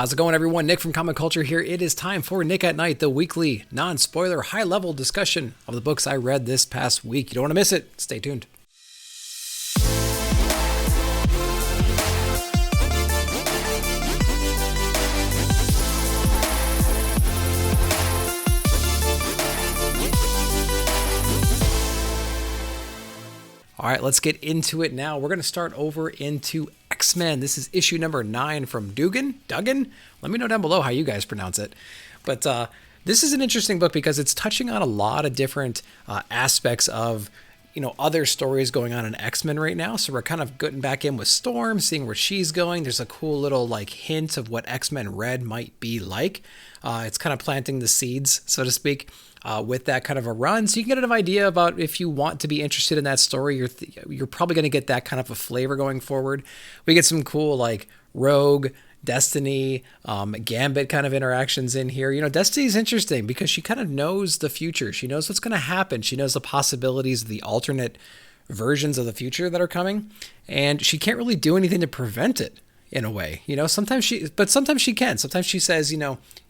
How's it going, everyone? Nick from Comic Culture here. It is time for Nick at Night, the weekly, non-spoiler, high-level discussion of the books I read this past week. You don't want to miss it. Stay tuned. All right, let's get into it now. We're going to start over into XMen. This is issue number 9 from Duggan. Let me know down below how you guys pronounce it. But this is an interesting book because it's touching on a lot of different aspects of, other stories going on in XMen right now. So we're kind of getting back in with Storm, seeing where she's going. There's a cool little hint of what XMen Red might be like. It's kind of planting the seeds, so to speak. With that kind of a run. So you can get an idea about if you want to be interested in that story, you're probably going to get that kind of a flavor going forward. We get some cool Rogue, Destiny, Gambit kind of interactions in here. Destiny's interesting because she kind of knows the future. She knows what's going to happen. She knows the possibilities of the alternate versions of the future that are coming. And she can't really do anything to prevent it. In a way, sometimes she can. Sometimes she says,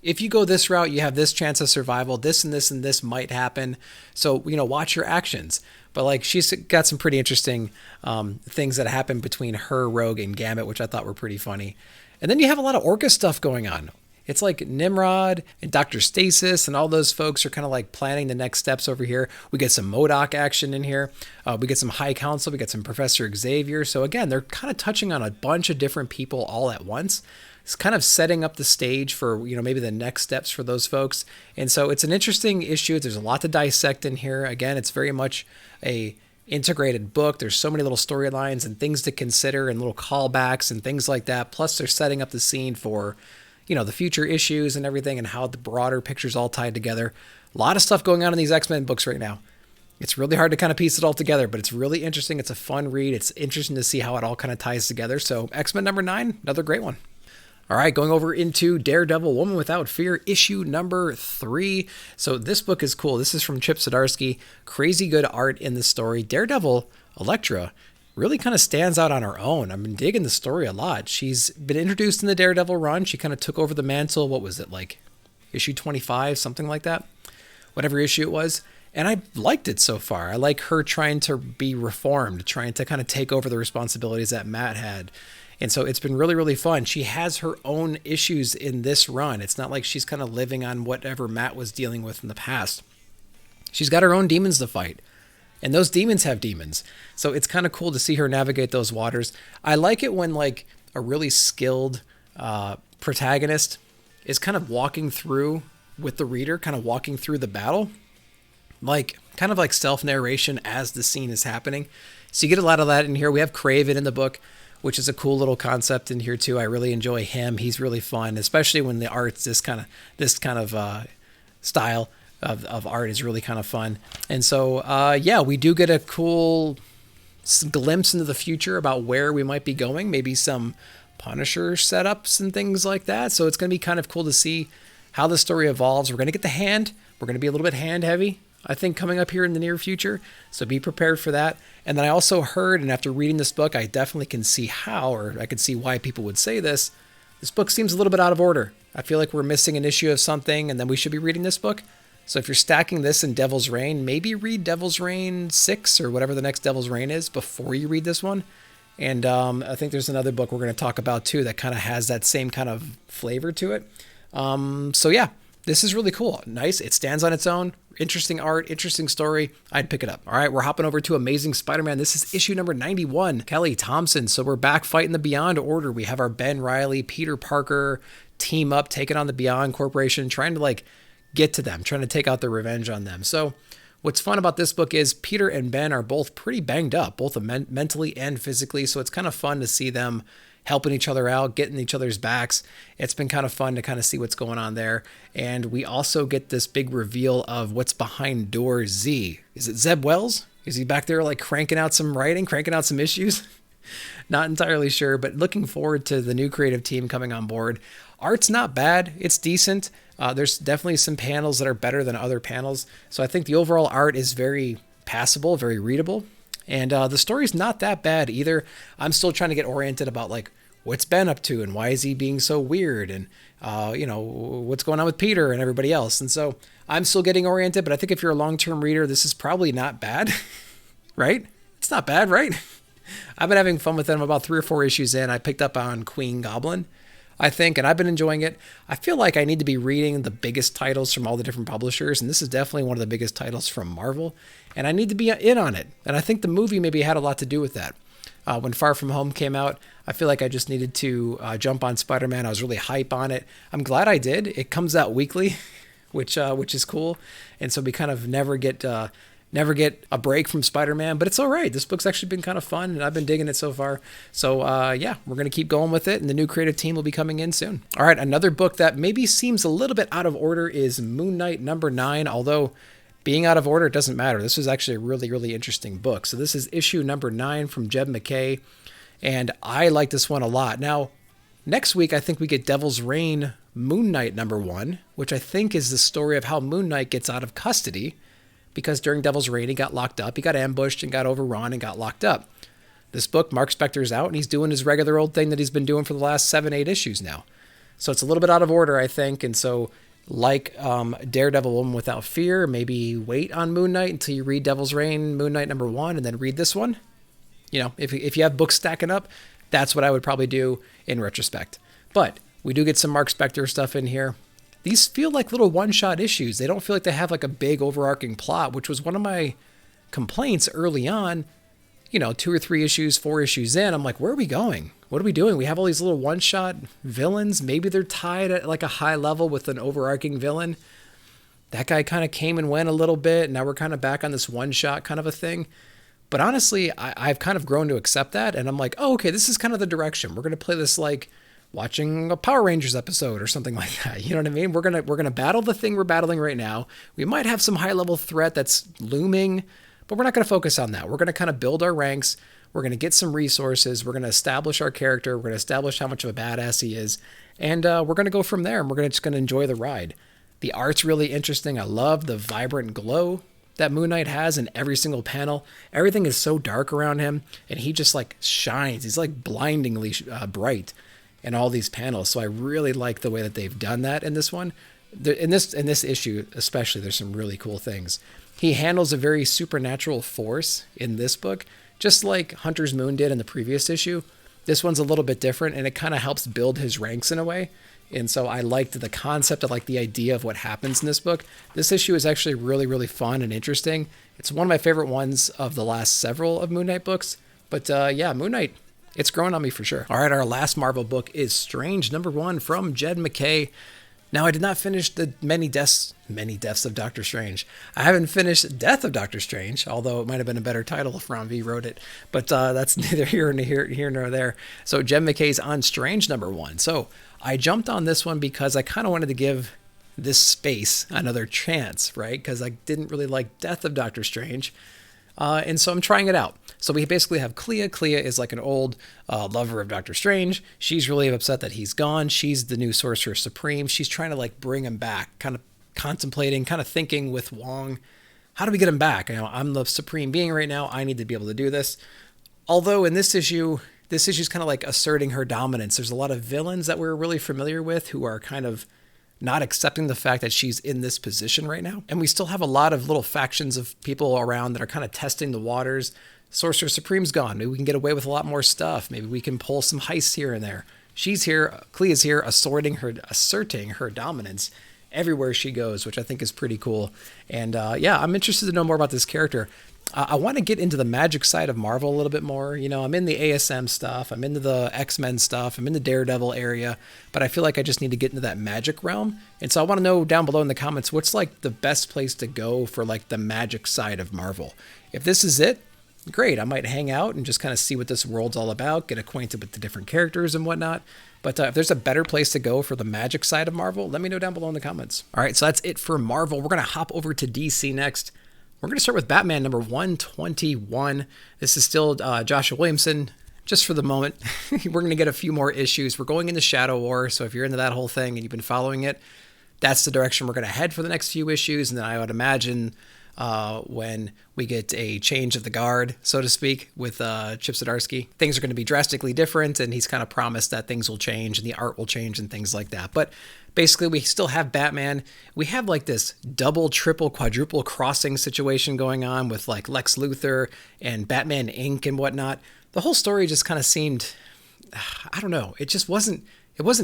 if you go this route, you have this chance of survival. This and this and this might happen. So, watch your actions. But she's got some pretty interesting things that happen between her, Rogue, and Gambit, which I thought were pretty funny. And then you have a lot of Orca stuff going on. It's like Nimrod and Dr. Stasis and all those folks are kind of planning the next steps over here. We get some MODOK action in here. We get some High Council. We get some Professor Xavier. So again, they're kind of touching on a bunch of different people all at once. It's kind of setting up the stage for, maybe the next steps for those folks. And so it's an interesting issue. There's a lot to dissect in here. Again, it's very much a integrated book. There's so many little storylines and things to consider and little callbacks and things like that. Plus they're setting up the scene for the future issues and everything and how the broader picture's all tied together. A lot of stuff going on in these X-Men books right now. It's really hard to kind of piece it all together, but it's really interesting. It's a fun read. It's interesting to see how it all kind of ties together. So X-Men number 9, another great one. All right, going over into Daredevil, Woman Without Fear, issue number 3. So this book is cool. This is from Chip Zdarsky. Crazy good art in the story. Daredevil, Elektra, really kind of stands out on her own. I've been digging the story a lot. She's been introduced in the Daredevil run. She kind of took over the mantle. What was it, issue 25, something like that? Whatever issue it was. And I liked it so far. I like her trying to be reformed, trying to kind of take over the responsibilities that Matt had. And so it's been really, really fun. She has her own issues in this run. It's not like she's kind of living on whatever Matt was dealing with in the past. She's got her own demons to fight. And those demons have demons. So it's kind of cool to see her navigate those waters. I like it when a really skilled protagonist is kind of walking through with the reader, kind of walking through the battle. Kind of like self-narration as the scene is happening. So you get a lot of that in here. We have Kraven in the book, which is a cool little concept in here too. I really enjoy him. He's really fun, especially when the art's this kind of style. Of art is really kind of fun. And so, we do get a cool glimpse into the future about where we might be going, maybe some Punisher setups and things like that. So it's going to be kind of cool to see how the story evolves. We're going to get the hand. We're going to be a little bit hand heavy, I think, coming up here in the near future. So be prepared for that. And then I also heard, and after reading this book, I definitely can see how, or I can see why people would say this. This book seems a little bit out of order. I feel like we're missing an issue of something, and then we should be reading this book. So if you're stacking this in Devil's Reign, maybe read Devil's Reign 6 or whatever the next Devil's Reign is before you read this one. And I think there's another book we're going to talk about too that kind of has that same kind of flavor to it. This is really cool. Nice. It stands on its own. Interesting art, interesting story. I'd pick it up. All right, we're hopping over to Amazing Spider-Man. This is issue number 91. Kelly Thompson. So we're back fighting the Beyond Order. We have our Ben Reilly, Peter Parker team up, taking on the Beyond Corporation, trying to get to them, trying to take out their revenge on them. So what's fun about this book is Peter and Ben are both pretty banged up, both mentally and physically. So it's kind of fun to see them helping each other out, getting each other's backs. It's been kind of fun to kind of see what's going on there. And we also get this big reveal of what's behind door Z. Is it Zeb Wells? Is he back there cranking out some writing, cranking out some issues? Not entirely sure, but looking forward to the new creative team coming on board. Art's not bad. It's decent. There's definitely some panels that are better than other panels. So I think the overall art is very passable, very readable. And the story's not that bad either. I'm still trying to get oriented about what's Ben up to and why is he being so weird, and what's going on with Peter and everybody else. And so I'm still getting oriented, but I think if you're a long-term reader, this is probably not bad, right? It's not bad, right? I've been having fun with them. About 3 or 4 issues in, I picked up on Queen Goblin, I think, and I've been enjoying it. I feel like I need to be reading the biggest titles from all the different publishers, and this is definitely one of the biggest titles from Marvel, and I need to be in on it. And I think the movie maybe had a lot to do with that. When Far From Home came out, I feel like I just needed to jump on SpiderMan. I was really hype on it. I'm glad I did. It comes out weekly, which is cool, and so we kind of never get a break from Spider-Man, but it's all right. This book's actually been kind of fun, and I've been digging it so far. So, we're going to keep going with it, and the new creative team will be coming in soon. All right, another book that maybe seems a little bit out of order is Moon Knight number 9, although being out of order, it doesn't matter. This is actually a really, really interesting book. So this is issue number 9 from Jed MacKay, and I like this one a lot. Now, next week, I think we get Devil's Reign Moon Knight number 1, which I think is the story of how Moon Knight gets out of custody, because during Devil's Reign, he got locked up. He got ambushed and got overrun and got locked up. This book, Mark Spector's out, and he's doing his regular old thing that he's been doing for the last 7, 8 issues now. So it's a little bit out of order, I think. And so, like Daredevil Woman Without Fear, maybe wait on Moon Knight until you read Devil's Reign, Moon Knight number 1, and then read this one. If you have books stacking up, that's what I would probably do in retrospect. But we do get some Mark Spector stuff in here. These feel like little one-shot issues. They don't feel like they have like a big overarching plot, which was one of my complaints early on. 2 or 3 issues, 4 issues in, I'm like, where are we going? What are we doing? We have all these little one-shot villains. Maybe they're tied at like a high level with an overarching villain. That guy kind of came and went a little bit. Now we're kind of back on this one-shot kind of a thing. But honestly, I've kind of grown to accept that. And I'm like, oh, okay, this is kind of the direction. We're going to play this like watching a Power Rangers episode or something like that. You know what I mean? We're gonna battle the thing we're battling right now. We might have some high-level threat that's looming, but we're not going to focus on that. We're going to kind of build our ranks. We're going to get some resources. We're going to establish our character. We're going to establish how much of a badass he is. And we're going to go from there, and we're just going to enjoy the ride. The art's really interesting. I love the vibrant glow that Moon Knight has in every single panel. Everything is so dark around him, and he just like shines. He's like blindingly bright in all these panels. So I really like the way that they've done that in this one. In this issue especially, there's some really cool things. He handles a very supernatural force in this book, just like Hunter's Moon did in the previous issue. This one's a little bit different, and it kind of helps build his ranks in a way. And so I liked the concept, I like the idea of what happens in this book. This issue is actually really, really fun and interesting. It's one of my favorite ones of the last several of Moon Knight books. But Moon Knight, it's growing on me for sure. All right, our last Marvel book is Strange number 1 from Jed MacKay. Now, I did not finish the many deaths of Doctor Strange. I haven't finished Death of Doctor Strange, although it might have been a better title if Ron V wrote it. But that's neither here nor there. So Jed MacKay's on Strange number 1. So I jumped on this one because I kind of wanted to give this space another chance, right? Because I didn't really like Death of Doctor Strange. And so I'm trying it out. So we basically have Clea. Clea is like an old lover of Doctor Strange. She's really upset that he's gone. She's the new Sorcerer Supreme. She's trying to like bring him back, kind of contemplating, kind of thinking with Wong, how do we get him back? I'm the supreme being right now. I need to be able to do this. Although in this issue is kind of like asserting her dominance. There's a lot of villains that we're really familiar with who are kind of not accepting the fact that she's in this position right now. And we still have a lot of little factions of people around that are kind of testing the waters. Sorcerer Supreme's gone. Maybe we can get away with a lot more stuff. Maybe we can pull some heists here and there. She's here, Clea's here, asserting her dominance everywhere she goes, which I think is pretty cool. And I'm interested to know more about this character. I want to get into the magic side of Marvel a little bit more. I'm in the ASM stuff. I'm into the XMen stuff. I'm in the Daredevil area. But I feel like I just need to get into that magic realm. And so I want to know down below in the comments, what's like the best place to go for like the magic side of Marvel? If this is it, great. I might hang out and just kind of see what this world's all about, get acquainted with the different characters and whatnot. But if there's a better place to go for the magic side of Marvel, let me know down below in the comments. All right, so that's it for Marvel. We're going to hop over to DC next. We're going to start with Batman number 121. This is still Joshua Williamson, just for the moment. We're going to get a few more issues. We're going into Shadow War, so if you're into that whole thing and you've been following it, that's the direction we're going to head for the next few issues. And then I would imagine when we get a change of the guard, so to speak, with Chip Zdarsky. Things are going to be drastically different, and he's kind of promised that things will change and the art will change and things like that. But basically, we still have Batman. We have like this double, triple, quadruple crossing situation going on with like Lex Luthor and Batman Inc. and whatnot. The whole story just kind of seemed, I don't know, it wasn't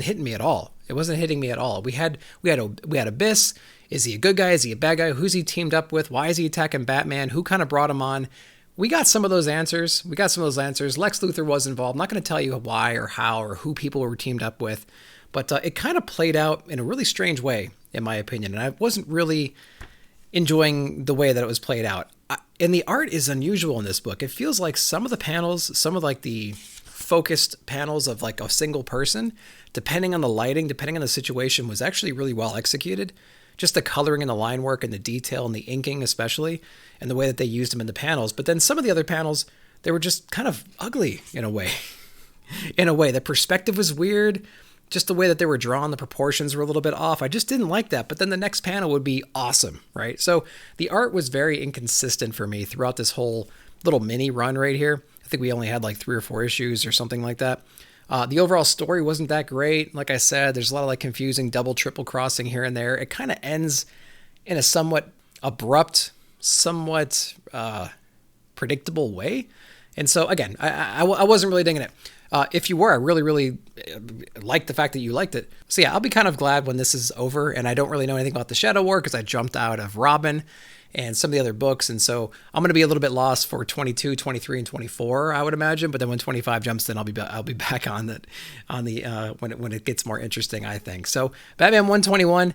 hitting me at all. It wasn't hitting me at all. We had Abyss. Is he a good guy? Is he a bad guy? Who's he teamed up with? Why is he attacking Batman? Who kind of brought him on? We got some of those answers. Lex Luthor was involved. I'm not going to tell you why or how or who people were teamed up with, but it kind of played out in a really strange way, in my opinion. And I wasn't really enjoying the way that it was played out. And the art is unusual in this book. It feels like some of the panels, some of like the focused panels of like a single person, depending on the lighting, depending on the situation, was actually really well executed. Just the coloring and the line work and the detail and the inking especially, and the way that they used them in the panels. But then some of the other panels, they were just kind of ugly in a way. The perspective was weird. Just the way that they were drawn, the proportions were a little bit off. I just didn't like that. But then the next panel would be awesome, right? So the art was very inconsistent for me throughout this whole little mini run right here. I think we only had like 3 or 4 issues or something like that. The overall story wasn't that great. Like I said, there's a lot of like confusing double, triple crossing here and there. It kind of ends in a somewhat abrupt, somewhat predictable way. And so again, I wasn't really digging it. If you were, I really, really liked the fact that you liked it. So yeah, I'll be kind of glad when this is over, and I don't really know anything about the Shadow War because I jumped out of Robin and some of the other books, and so I'm going to be a little bit lost for 22, 23, and 24, I would imagine. But then when 25 jumps in, I'll be back on that when it gets more interesting, I think. So Batman 121,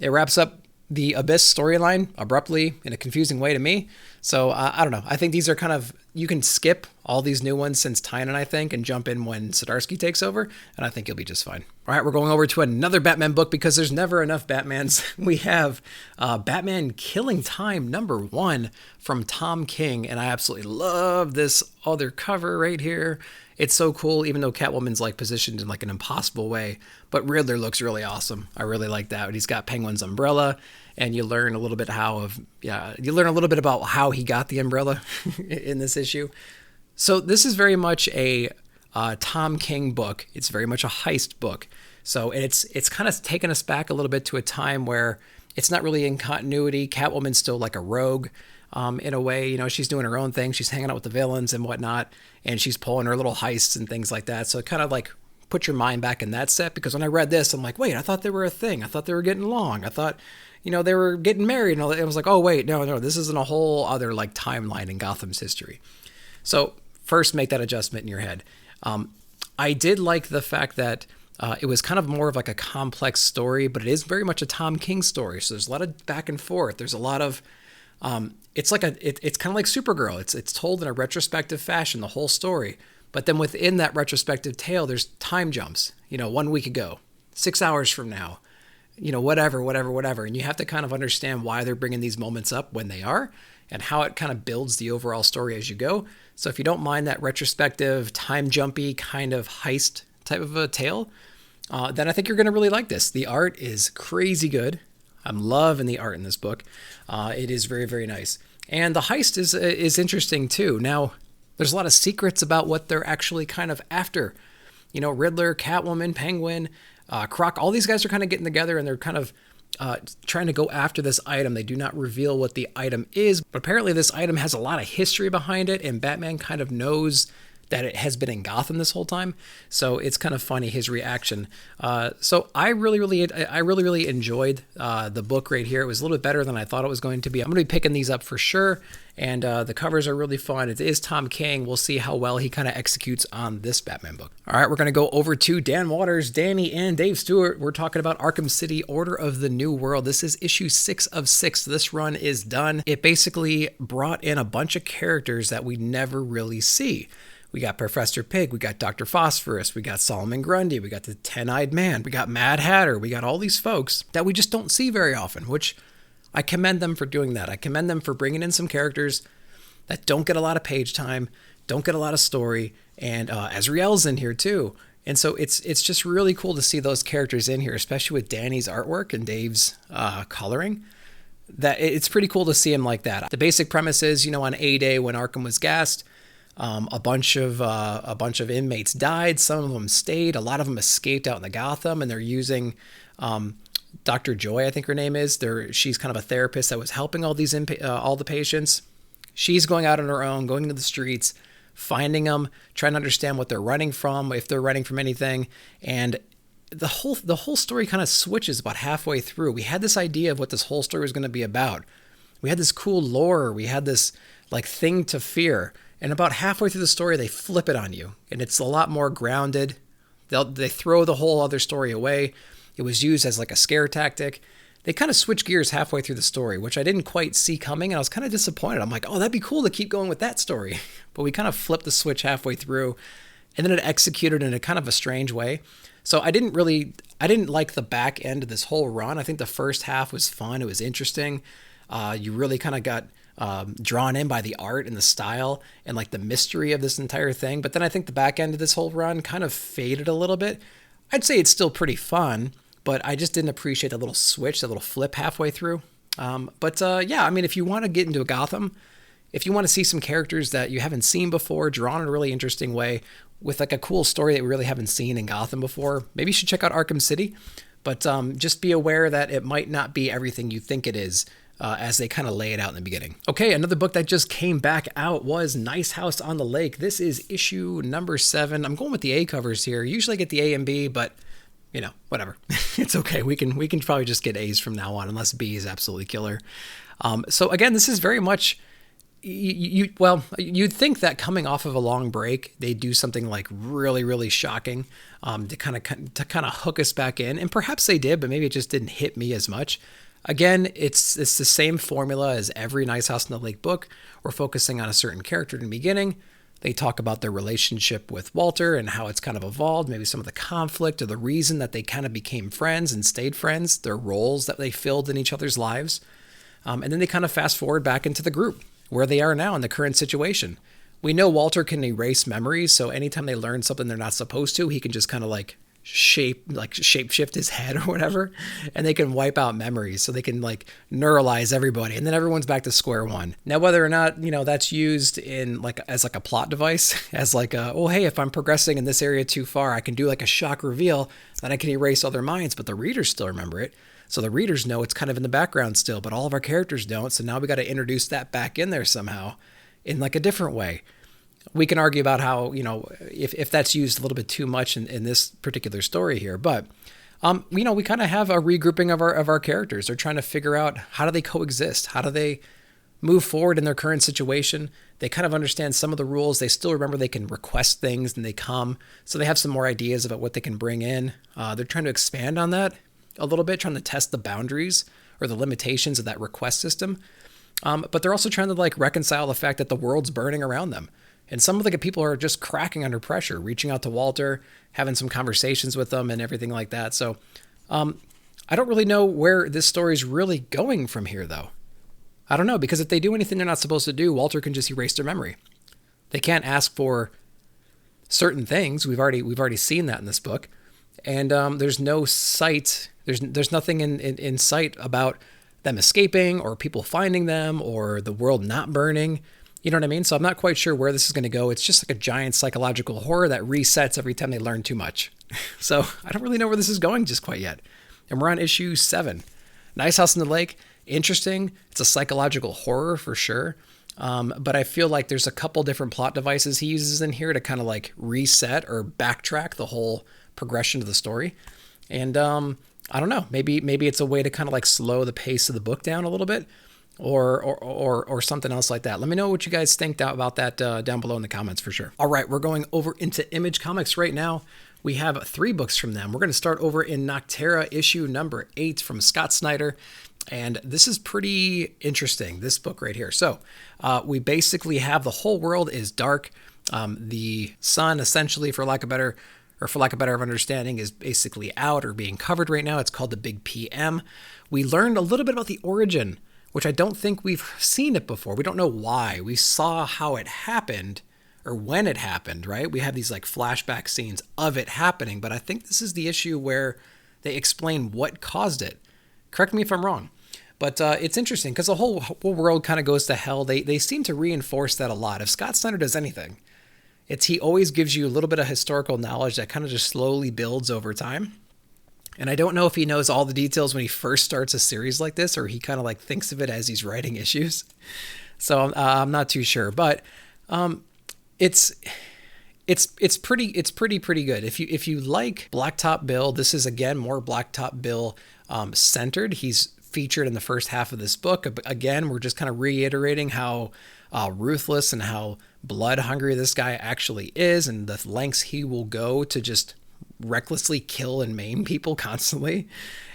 it wraps up the Abyss storyline abruptly in a confusing way to me. So I don't know. I think these are kind of, you can skip all these new ones since Tynan, I think, and jump in when Zdarsky takes over, and I think you'll be just fine. All right, we're going over to another Batman book because there's never enough Batmans. We have Batman Killing Time #1 from Tom King, and I absolutely love this other cover right here. It's so cool, even though Catwoman's like positioned in like an impossible way, but Riddler looks really awesome. I really like that. He's got Penguin's umbrella, and you learn a little bit about how he got the umbrella in this issue. So this is very much a Tom King book. It's very much a heist book. So it's kind of taken us back a little bit to a time where it's not really in continuity. Catwoman's still like a rogue. In a way, you know, she's doing her own thing. She's hanging out with the villains and whatnot, and she's pulling her little heists and things like that. So it kind of like put your mind back in that set, because when I read this, I'm like, wait, I thought they were a thing. I thought they were getting along. I thought, you know, they were getting married. And it was like, oh, wait, no, this isn't a whole other like timeline in Gotham's history. So first, make that adjustment in your head. I did like the fact that it was kind of more of like a complex story, but it is very much a Tom King story. So there's a lot of back and forth. There's a lot of it's kind of like Supergirl. It's told in a retrospective fashion, the whole story. But then within that retrospective tale, there's time jumps. You know, 1 week ago, 6 hours from now, you know, whatever. And you have to kind of understand why they're bringing these moments up when they are, and how it kind of builds the overall story as you go. So if you don't mind that retrospective, time jumpy kind of heist type of a tale, then I think you're going to really like this. The art is crazy good. I'm loving the art in this book. It is very, very nice. And the heist is interesting too. Now, there's a lot of secrets about what they're actually kind of after. You know, Riddler, Catwoman, Penguin, Croc, all these guys are kind of getting together, and they're kind of trying to go after this item. They do not reveal what the item is, but apparently this item has a lot of history behind it, and Batman kind of knows that it has been in Gotham this whole time. So it's kind of funny, his reaction. So I really enjoyed the book right here. It was a little bit better than I thought it was going to be. I'm going to be picking these up for sure. And the covers are really fun. It is Tom King. We'll see how well he kind of executes on this Batman book. All right, we're going to go over to Dan Waters, Danny, and Dave Stewart. We're talking about Arkham City, Order of the New World. This is issue 6 of 6. This run is done. It basically brought in a bunch of characters that we never really see. We got Professor Pig, we got Dr. Phosphorus, we got Solomon Grundy, we got the Ten-Eyed Man, we got Mad Hatter, we got all these folks that we just don't see very often, which I commend them for doing that. I commend them for bringing in some characters that don't get a lot of page time, don't get a lot of story, and Azrael's in here too. And so it's just really cool to see those characters in here, especially with Danny's artwork and Dave's coloring. that it's pretty cool to see him like that. The basic premise is, on A-Day when Arkham was gassed, a bunch of inmates died. Some of them stayed. A lot of them escaped out in the Gotham, and they're using Dr. Joy, I think her name is. She's kind of a therapist that was helping all the patients. She's going out on her own, going into the streets, finding them, trying to understand what they're running from, if they're running from anything, and the whole story kind of switches about halfway through. We had this idea of what this whole story was going to be about. We had this cool lore. We had this thing to fear. And about halfway through the story, they flip it on you, and it's a lot more grounded. They throw the whole other story away. It was used as a scare tactic. They kind of switch gears halfway through the story, which I didn't quite see coming, and I was kind of disappointed. I'm like, oh, that'd be cool to keep going with that story. But we kind of flipped the switch halfway through, and then it executed in a kind of a strange way. So I didn't like the back end of this whole run. I think the first half was fun. It was interesting. You really kind of got drawn in by the art and the style and the mystery of this entire thing. But then I think the back end of this whole run kind of faded a little bit. I'd say it's still pretty fun, but I just didn't appreciate that little switch, that little flip halfway through. Yeah, I mean, if you want to get into a Gotham, if you want to see some characters that you haven't seen before, drawn in a really interesting way, with a cool story that we really haven't seen in Gotham before, maybe you should check out Arkham City. But just be aware that it might not be everything you think it is, as they kind of lay it out in the beginning. Okay, another book that just came back out was Nice House on the Lake. This is issue number 7. I'm going with the A covers here. Usually I get the A and B, but whatever. It's okay. We can probably just get A's from now on, unless B is absolutely killer. So again, this is very much, you'd think that coming off of a long break, they do something really, really shocking, to kind of hook us back in, and perhaps they did, but maybe it just didn't hit me as much. Again, it's the same formula as every Nice House on the Lake book. We're focusing on a certain character in the beginning. They talk about their relationship with Walter and how it's kind of evolved, maybe some of the conflict or the reason that they kind of became friends and stayed friends, their roles that they filled in each other's lives. And then they kind of fast forward back into the group, where they are now in the current situation. We know Walter can erase memories, so anytime they learn something they're not supposed to, he can just kind of shape shift his head or whatever, and they can wipe out memories, so they can neuralize everybody, and then everyone's back to square one. Now, whether or not that's used in as a plot device, as oh hey, if I'm progressing in this area too far, I can do a shock reveal that I can erase other minds, but the readers still remember it. So the readers know it's kind of in the background still, but all of our characters don't. So now we got to introduce that back in there somehow in a different way. We can argue about how, if that's used a little bit too much in this particular story here, but, we kind of have a regrouping of our characters. They're trying to figure out, how do they coexist? How do they move forward in their current situation? They kind of understand some of the rules. They still remember they can request things and they come. So they have some more ideas about what they can bring in. They're trying to expand on that a little bit, trying to test the boundaries or the limitations of that request system. But they're also trying to reconcile the fact that the world's burning around them. And some of the people are just cracking under pressure, reaching out to Walter, having some conversations with them and everything like that. So I don't really know where this story is really going from here, though. I don't know, because if they do anything they're not supposed to do, Walter can just erase their memory. They can't ask for certain things. We've already seen that in this book. And there's no sight. There's nothing in sight about them escaping or people finding them or the world not burning. You know what I mean? So I'm not quite sure where this is going to go. It's just a giant psychological horror that resets every time they learn too much. So I don't really know where this is going just quite yet. And we're on issue 7. Nice House on the Lake. Interesting. It's a psychological horror for sure. But I feel like there's a couple different plot devices he uses in here to kind of reset or backtrack the whole progression of the story. And I don't know. Maybe it's a way to kind of slow the pace of the book down a little bit. Or something else like that. Let me know what you guys think about that down below in the comments for sure. All right, we're going over into Image Comics right now. We have 3 books from them. We're going to start over in Noctera issue number 8 from Scott Snyder. And this is pretty interesting, this book right here. So we basically have the whole world is dark. The sun, essentially, for lack of better understanding, is basically out or being covered right now. It's called the Big PM. We learned a little bit about the origin, which I don't think we've seen it before. We don't know why. We saw how it happened or when it happened, right? We have these flashback scenes of it happening, but I think this is the issue where they explain what caused it. Correct me if I'm wrong. But it's interesting because the whole world kind of goes to hell. They seem to reinforce that a lot. If Scott Snyder does anything, he always gives you a little bit of historical knowledge that kind of just slowly builds over time. And I don't know if he knows all the details when he first starts a series like this, or he kind of like thinks of it as he's writing issues. So I'm not too sure, but it's pretty good. If you like Blacktop Bill, this is again more Blacktop Bill centered. He's featured in the first half of this book. Again, we're just kind of reiterating how ruthless and how blood hungry this guy actually is, and the lengths he will go to just recklessly kill and maim people constantly.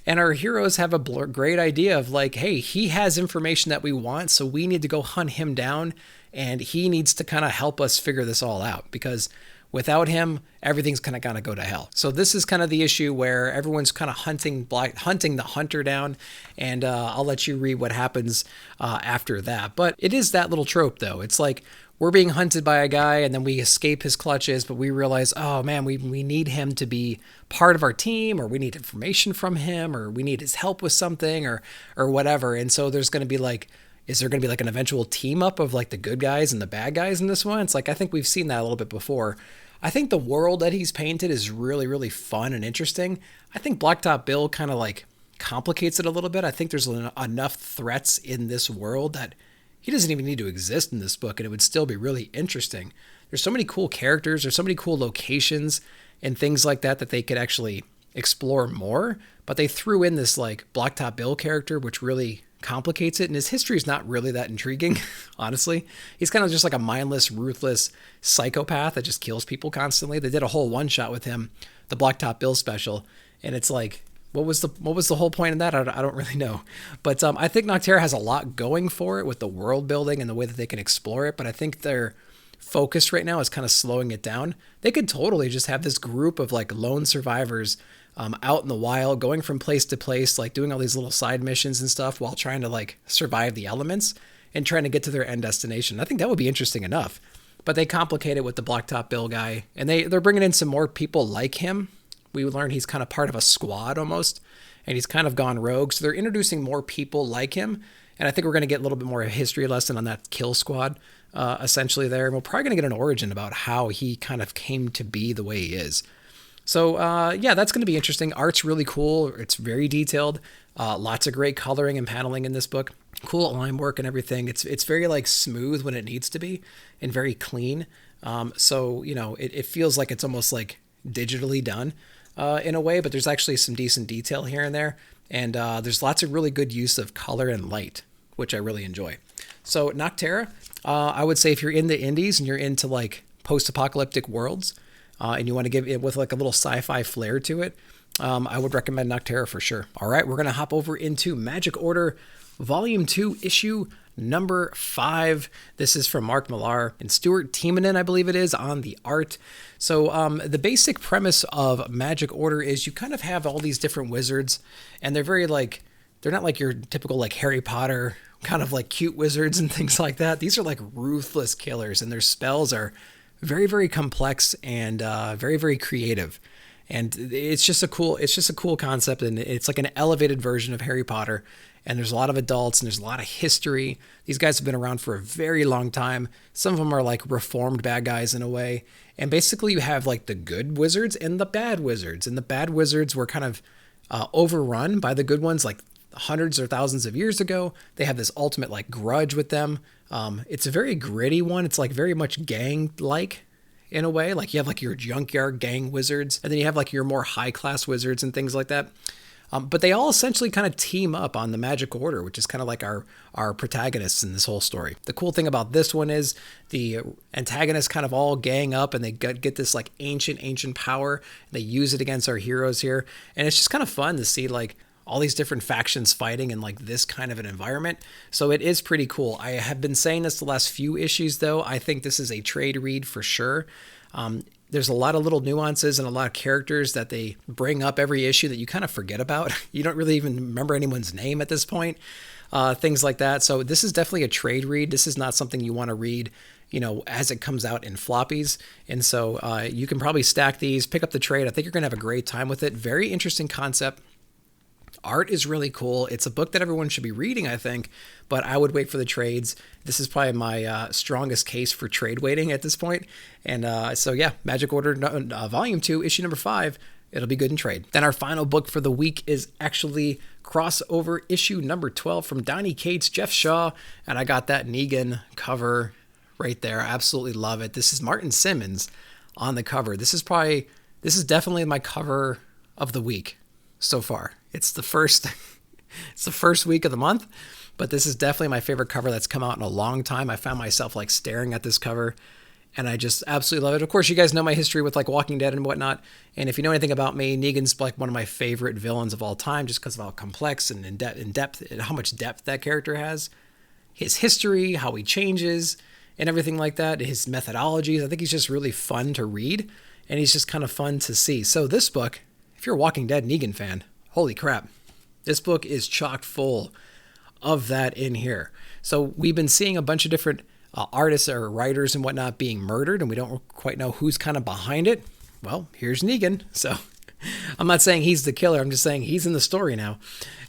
And our heroes have a great idea of like, hey, he has information that we want, so we need to go hunt him down, and he needs to kind of help us figure this all out, because without him, everything's kind of gonna go to hell. So this is kind of the issue where everyone's kind of hunting the hunter down, and I'll let you read what happens after that. But it is that little trope, though. It's like we're being hunted by a guy, and then we escape his clutches, but we realize, oh man, we need him to be part of our team, or we need information from him, or we need his help with something, or whatever. And so there's going to be like, is there going to be like an eventual team up of like the good guys and the bad guys in this one? It's like, I think we've seen that a little bit before. I think the world that he's painted is really, really fun and interesting. I think Blacktop Bill kind of like complicates it a little bit. I think there's enough threats in this world that he doesn't even need to exist in this book, and it would still be really interesting. There's so many cool characters, there's so many cool locations and things like that they could actually explore more, but they threw in this like Blacktop Bill character, which really complicates it, and his history is not really that intriguing, honestly. He's kind of just like a mindless, ruthless psychopath that just kills people constantly. They did a whole one-shot with him, the Blacktop Bill special, and it's like, what was the whole point of that? I don't really know. But I think Nocterra has a lot going for it with the world building and the way that they can explore it, but I think their focus right now is kind of slowing it down. They could totally just have this group of like lone survivors out in the wild, going from place to place, like doing all these little side missions and stuff while trying to like survive the elements and trying to get to their end destination. I think that would be interesting enough. But they complicate it with the Blacktop Bill guy, and they're bringing in some more people like him. We learn he's kind of part of a squad almost, and he's kind of gone rogue. So they're introducing more people like him, and I think we're going to get a little bit more of a history lesson on that kill squad, essentially there. And we're probably going to get an origin about how he kind of came to be the way he is. So yeah, that's going to be interesting. Art's really cool. It's very detailed. Lots of great coloring and paneling in this book. Cool line work and everything. It's very like smooth when it needs to be, and very clean. So you know, it feels like it's almost like digitally done in a way, but there's actually some decent detail here and there. And there's lots of really good use of color and light, which I really enjoy. So Nocterra, I would say if you're in the indies and you're into like post-apocalyptic worlds, and you want to give it with like a little sci-fi flair to it, I would recommend Nocterra for sure. All right, we're going to hop over into Magic Order Volume 2, issue number 5. This is from Mark Millar and Stuart Tiemann, I believe it is, on the art. So the basic premise of Magic Order is you kind of have all these different wizards, and they're very like, they're not like your typical like Harry Potter kind of like cute wizards and things like that. These are like ruthless killers, and their spells are very, very complex and very, very creative. And it's just a cool concept, and it's like an elevated version of Harry Potter. And there's a lot of adults, and there's a lot of history. These guys have been around for a very long time. Some of them are like reformed bad guys in a way. And basically you have like the good wizards and the bad wizards. And the bad wizards were kind of overrun by the good ones like hundreds or thousands of years ago. They have this ultimate like grudge with them. It's a very gritty one. It's like very much gang-like in a way. Like you have like your junkyard gang wizards, and then you have like your more high-class wizards and things like that. But they all essentially kind of team up on the Magic Order, which is kind of like our protagonists in this whole story. The cool thing about this one is the antagonists kind of all gang up, and they get this like ancient power. And they use it against our heroes here. And it's just kind of fun to see like all these different factions fighting in like this kind of an environment. So it is pretty cool. I have been saying this the last few issues, though. I think this is a trade read for sure. There's a lot of little nuances and a lot of characters that they bring up every issue that you kind of forget about. You don't really even remember anyone's name at this point, things like that. So this is definitely a trade read. This is not something you want to read, you know, as it comes out in floppies. And so you can probably stack these, pick up the trade. I think you're going to have a great time with it. Very interesting concept. Art is really cool. It's a book that everyone should be reading, I think, but I would wait for the trades. This is probably my strongest case for trade waiting at this point. And so yeah, Magic Order Volume 2, issue number 5. It'll be good in trade. Then our final book for the week is actually crossover issue number 12 from Donny Cates, Jeff Shaw, and I got that Negan cover right there. I absolutely love it. This is Martin Simmons on the cover. This is definitely my cover of the week so far. It's the first week of the month, but this is definitely my favorite cover that's come out in a long time. I found myself like staring at this cover, and I just absolutely love it. Of course, you guys know my history with like Walking Dead and whatnot. And if you know anything about me, Negan's like one of my favorite villains of all time, just because of how complex and in depth and how much depth that character has. His history, how he changes, and everything like that. His methodologies. I think he's just really fun to read, and he's just kind of fun to see. So this book, if you're a Walking Dead Negan fan, holy crap, this book is chock full of that in here. So we've been seeing a bunch of different artists or writers and whatnot being murdered, and we don't quite know who's kind of behind it. Well, here's Negan. So I'm not saying he's the killer. I'm just saying he's in the story now.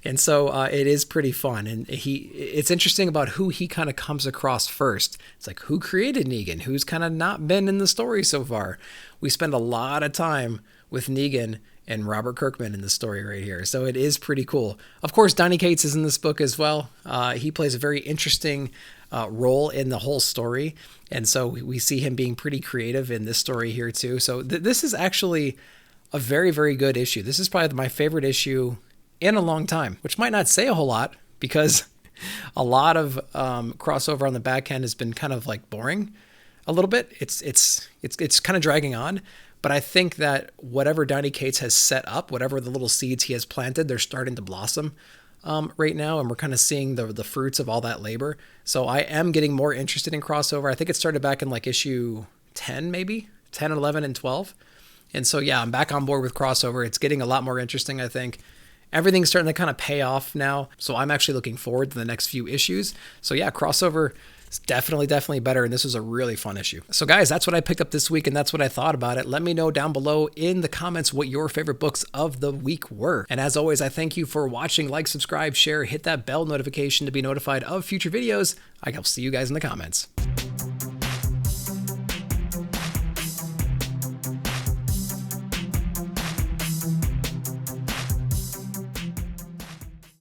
And so it is pretty fun. And it's interesting about who he kind of comes across first. It's like, who created Negan? Who's kind of not been in the story so far? We spend a lot of time with Negan and Robert Kirkman in the story right here. So it is pretty cool. Of course, Donny Cates is in this book as well. He plays a very interesting role in the whole story. And so we see him being pretty creative in this story here too. So this is actually a very, very good issue. This is probably my favorite issue in a long time, which might not say a whole lot because a lot of crossover on the back end has been kind of like boring a little bit. It's kind of dragging on. But I think that whatever Donny Cates has set up, whatever the little seeds he has planted, they're starting to blossom right now. And we're kind of seeing the fruits of all that labor. So I am getting more interested in crossover. I think it started back in like issue 10, maybe 10, 11, and 12. And so, yeah, I'm back on board with crossover. It's getting a lot more interesting, I think. Everything's starting to kind of pay off now. So I'm actually looking forward to the next few issues. So yeah, crossover is definitely better. And this was a really fun issue. So guys, that's what I picked up this week. And that's what I thought about it. Let me know down below in the comments what your favorite books of the week were. And as always, I thank you for watching. Like, subscribe, share, hit that bell notification to be notified of future videos. I'll see you guys in the comments.